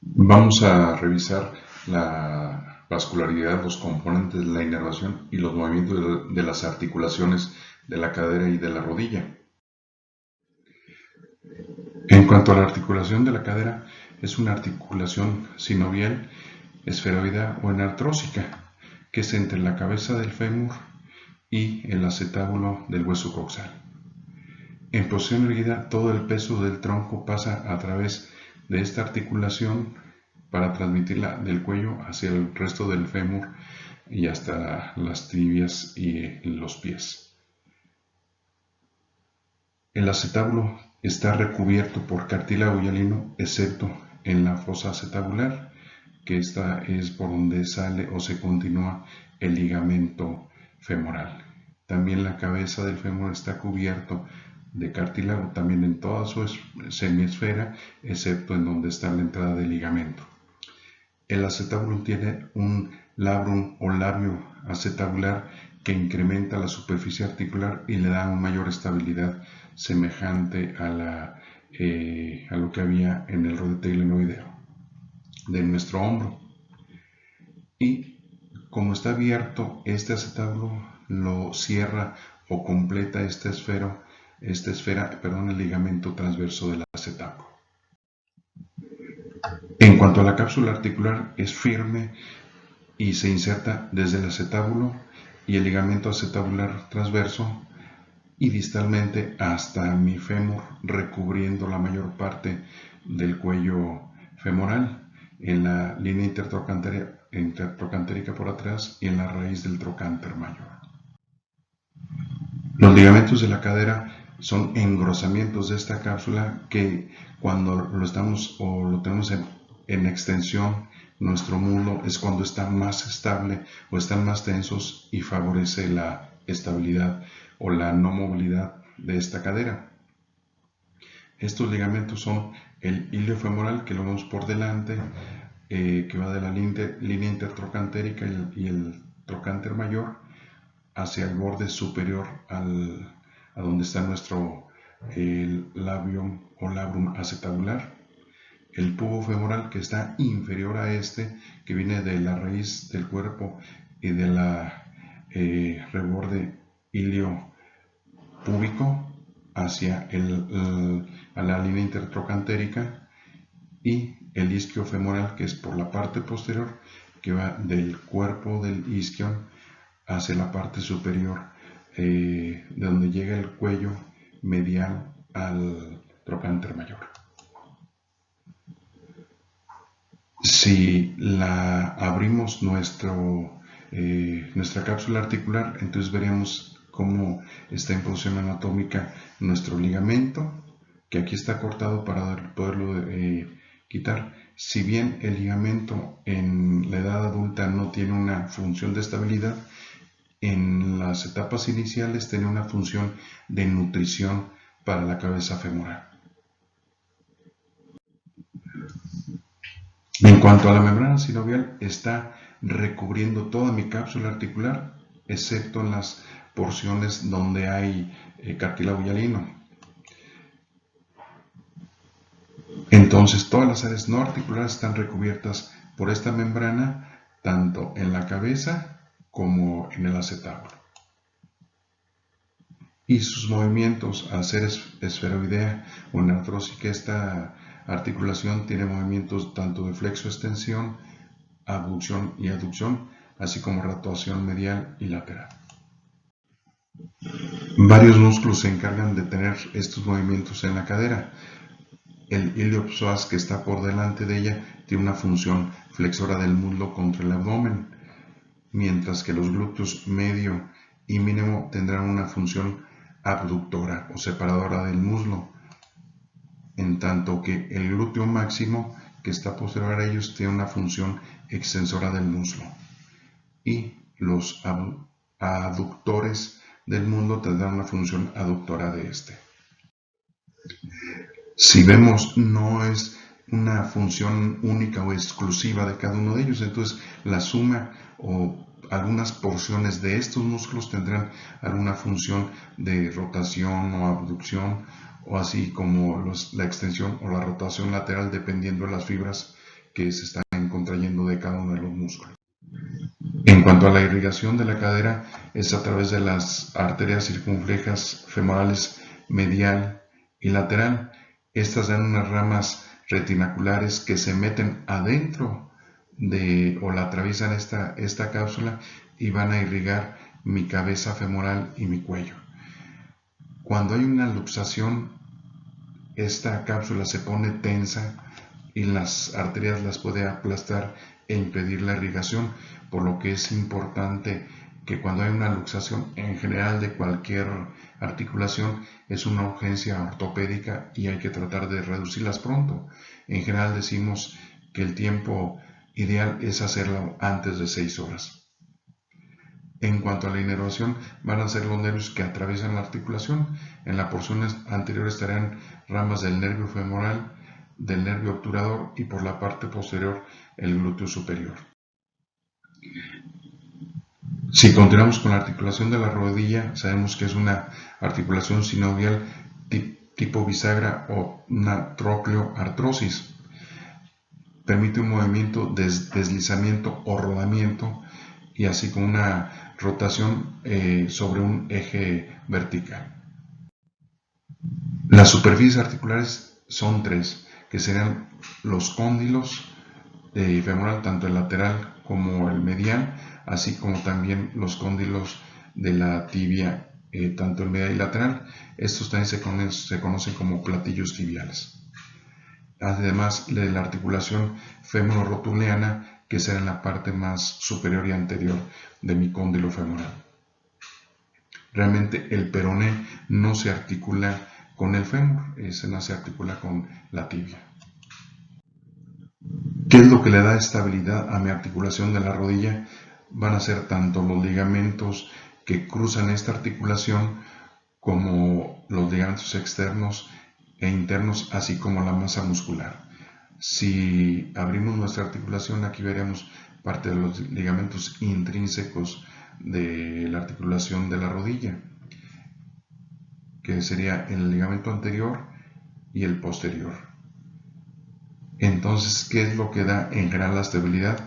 Vamos a revisar la vascularidad, los componentes de la inervación y los movimientos de las articulaciones de la cadera y de la rodilla. En cuanto a la articulación de la cadera, es una articulación sinovial, esferoidea o enartrósica, que es entre la cabeza del fémur y el acetábulo del hueso coxal. En posición erguida, todo el peso del tronco pasa a través de esta articulación para transmitirla del cuello hacia el resto del fémur y hasta las tibias y los pies. El acetábulo está recubierto por cartílago hialino, excepto en la fosa acetabular, que esta es por donde sale o se continúa el ligamento femoral. También la cabeza del fémur está cubierto de cartílago, también en toda su semiesfera, excepto en donde está la entrada del ligamento. El acetábulo tiene un labrum o labio acetabular que incrementa la superficie articular y le da una mayor estabilidad, semejante a lo que había en el rodete glenoideo de nuestro hombro. Y como está abierto, este acetábulo lo cierra o completa esta esfera, el ligamento transverso del acetábulo. En cuanto a la cápsula articular, es firme y se inserta desde el acetábulo y el ligamento acetabular transverso y distalmente hasta mi fémur, recubriendo la mayor parte del cuello femoral, en la línea intertrocantérica por atrás y en la raíz del trocánter mayor. Los ligamentos de la cadera son engrosamientos de esta cápsula que cuando lo tenemos en extensión, nuestro muslo es cuando está más estable o están más tensos y favorece la estabilidad o la no movilidad de esta cadera. Estos ligamentos son el iliofemoral, que lo vemos por delante, que va de la línea intertrocantérica y el trocánter mayor hacia el borde superior a donde está nuestro labio o labrum acetabular. El pubo femoral, que está inferior a este, que viene de la raíz del cuerpo y de la reborde iliopúbico hacia a la línea intertrocantérica, y el isquio femoral, que es por la parte posterior, que va del cuerpo del isquion hacia la parte superior, de donde llega el cuello medial al trocánter mayor. Si abrimos nuestra cápsula articular, entonces veremos cómo está en posición anatómica nuestro ligamento, que aquí está cortado para poderlo quitar. Si bien el ligamento en la edad adulta no tiene una función de estabilidad, en las etapas iniciales tiene una función de nutrición para la cabeza femoral. En cuanto a la membrana sinovial, está recubriendo toda mi cápsula articular, excepto en las porciones donde hay cartílago hialino. Entonces, todas las áreas no articulares están recubiertas por esta membrana, tanto en la cabeza como en el acetábulo. Y sus movimientos, al ser esferoidea o enartrósica, esta articulación tiene movimientos tanto de flexo-extensión, abducción y aducción, así como rotación medial y lateral. Varios músculos se encargan de tener estos movimientos en la cadera. El iliopsoas, que está por delante de ella, tiene una función flexora del muslo contra el abdomen, mientras que los glúteos medio y mínimo tendrán una función abductora o separadora del muslo, en tanto que el glúteo máximo, que está posterior a ellos, tiene una función extensora del muslo, y los aductores del muslo tendrán una función aductora de este. Si vemos, no es una función única o exclusiva de cada uno de ellos, entonces la suma o algunas porciones de estos músculos tendrán alguna función de rotación o abducción o así como la extensión o la rotación lateral dependiendo de las fibras que se están contrayendo de cada uno de los músculos. En cuanto a la irrigación de la cadera, es a través de las arterias circunflejas femorales medial y lateral. Estas dan unas ramas retinaculares que se meten adentro o la atraviesan esta cápsula y van a irrigar mi cabeza femoral y mi cuello. Cuando hay una luxación, esta cápsula se pone tensa y las arterias las puede aplastar e impedir la irrigación, por lo que es importante que cuando hay una luxación en general de cualquier articulación es una urgencia ortopédica y hay que tratar de reducirlas pronto. En general decimos que el tiempo ideal es hacerlo antes de 6 horas. En cuanto a la inervación, van a ser los nervios que atraviesan la articulación. En la porción anterior estarán ramas del nervio femoral, del nervio obturador y por la parte posterior el glúteo superior. Si continuamos con la articulación de la rodilla, sabemos que es una articulación sinovial tipo bisagra o una trocleoartrosis. Permite un movimiento de deslizamiento o rodamiento y así como una rotación sobre un eje vertical. Las superficies articulares son 3, que serían los cóndilos femoral, tanto el lateral como el medial, así como también los cóndilos de la tibia, tanto el medial y lateral. Estos también se conocen como platillos tibiales. Además de la articulación femororotuliana, que será en la parte más superior y anterior de mi cóndilo femoral. Realmente el peroné no se articula con el fémur, ese no se articula con la tibia. ¿Qué es lo que le da estabilidad a mi articulación de la rodilla? Van a ser tanto los ligamentos que cruzan esta articulación como los ligamentos externos e internos, así como la masa muscular. Si abrimos nuestra articulación, aquí veremos parte de los ligamentos intrínsecos de la articulación de la rodilla, que sería el ligamento anterior y el posterior. Entonces, ¿qué es lo que da en general la estabilidad?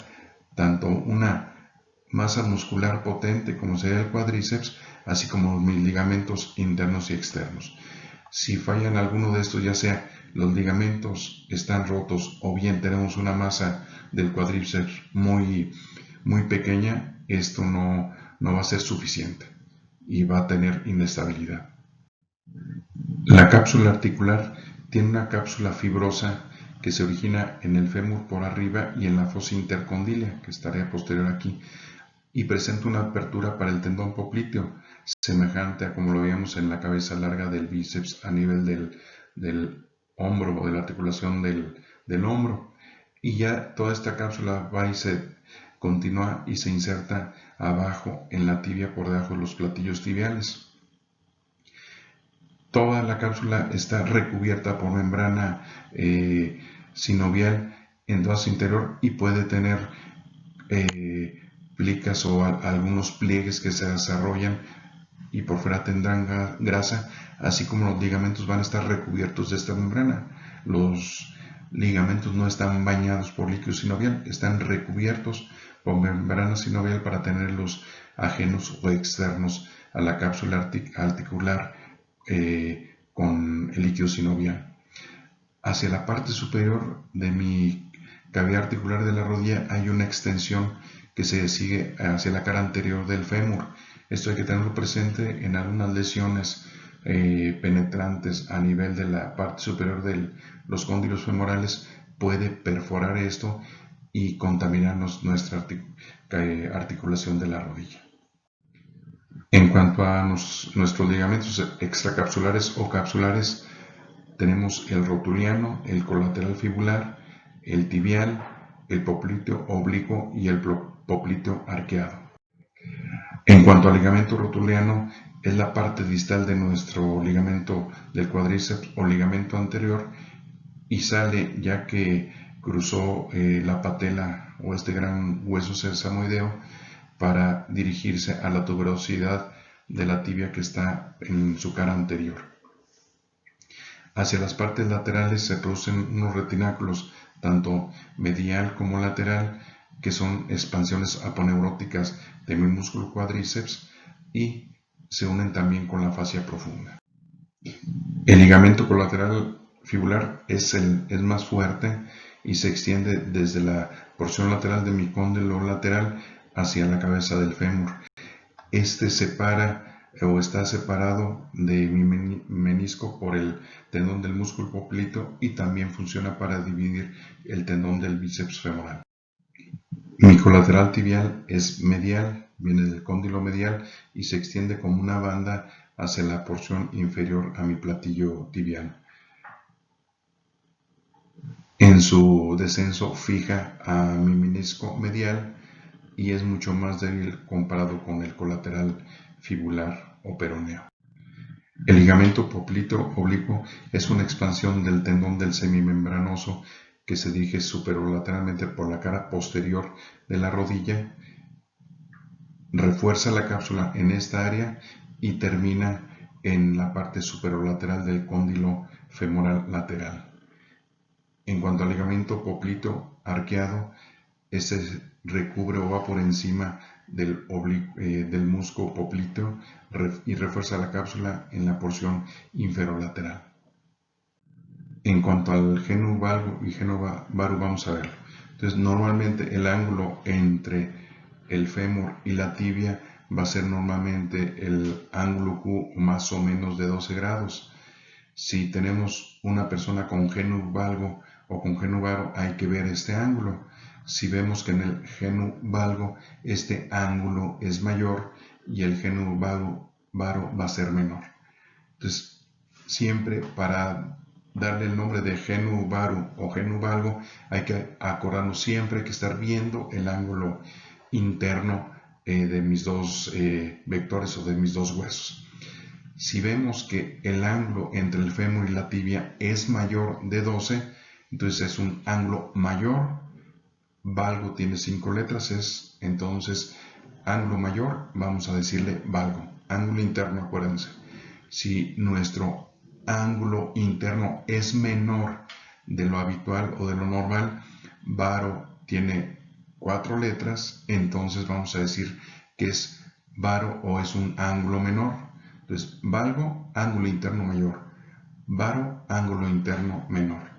Tanto una masa muscular potente como sería el cuádriceps, así como mis ligamentos internos y externos. Si fallan alguno de estos, ya sea los ligamentos están rotos o bien tenemos una masa del cuádriceps muy pequeña, esto no va a ser suficiente y va a tener inestabilidad. La cápsula articular tiene una cápsula fibrosa que se origina en el fémur por arriba y en la fosa intercondilia, que estaría posterior aquí, y presenta una apertura para el tendón popliteo, semejante a como lo veíamos en la cabeza larga del bíceps a nivel del hombro o de la articulación del hombro. Y ya toda esta cápsula va y se continúa y se inserta abajo en la tibia por debajo de los platillos tibiales. Toda la cápsula está recubierta por membrana sinovial en toda su interior y puede tener plicas o algunos pliegues que se desarrollan y por fuera tendrán grasa, así como los ligamentos van a estar recubiertos de esta membrana. Los ligamentos no están bañados por líquido sinovial, están recubiertos por membrana sinovial para tenerlos ajenos o externos a la cápsula articular con el líquido sinovial. Hacia la parte superior de mi cavidad articular de la rodilla hay una extensión que se sigue hacia la cara anterior del fémur. Esto hay que tenerlo presente en algunas lesiones penetrantes a nivel de la parte superior de los cóndilos femorales. Puede perforar esto y contaminarnos nuestra articulación de la rodilla. En cuanto a nuestros ligamentos extracapsulares o capsulares, tenemos el rotuliano, el colateral fibular, el tibial, el popliteo oblicuo y el popliteo arqueado. En cuanto al ligamento rotuliano, es la parte distal de nuestro ligamento del cuádriceps o ligamento anterior y sale ya que cruzó la patela o este gran hueso sesamoideo para dirigirse a la tuberosidad de la tibia que está en su cara anterior. Hacia las partes laterales se producen unos retináculos, tanto medial como lateral, que son expansiones aponeuróticas de mi músculo cuádriceps y se unen también con la fascia profunda. El ligamento colateral fibular es más fuerte y se extiende desde la porción lateral de mi cóndilo lateral hacia la cabeza del fémur. Este separa o está separado de mi menisco por el tendón del músculo poplito y también funciona para dividir el tendón del bíceps femoral. Mi colateral tibial es medial, viene del cóndilo medial y se extiende como una banda hacia la porción inferior a mi platillo tibial. En su descenso fija a mi menisco medial y es mucho más débil comparado con el colateral fibular o peroneo. El ligamento poplito oblicuo es una expansión del tendón del semimembranoso que se dirige superolateralmente por la cara posterior de la rodilla, refuerza la cápsula en esta área y termina en la parte superolateral del cóndilo femoral lateral. En cuanto al ligamento poplito arqueado, este recubre o va por encima del musgo popliteo y refuerza la cápsula en la porción inferolateral. En cuanto al genu valgo y genu varu, vamos a verlo. Entonces, normalmente el ángulo entre el fémur y la tibia va a ser normalmente el ángulo Q más o menos de 12 grados. Si tenemos una persona con genu valgo o con genu varu, hay que ver este ángulo. Si vemos que en el genu valgo este ángulo es mayor y el genu varu va a ser menor. Entonces, siempre para darle el nombre de genu varu o genu valgo, hay que acordarnos siempre que estar viendo el ángulo interno de mis dos vectores o de mis dos huesos. Si vemos que el ángulo entre el fémur y la tibia es mayor de 12, entonces es un ángulo mayor. Valgo tiene 5 letras, entonces ángulo mayor, vamos a decirle valgo. Ángulo interno, acuérdense. Si nuestro ángulo interno es menor de lo habitual o de lo normal, varo tiene 4 letras, entonces vamos a decir que es varo o es un ángulo menor. Entonces, valgo, ángulo interno mayor. Varo, ángulo interno menor.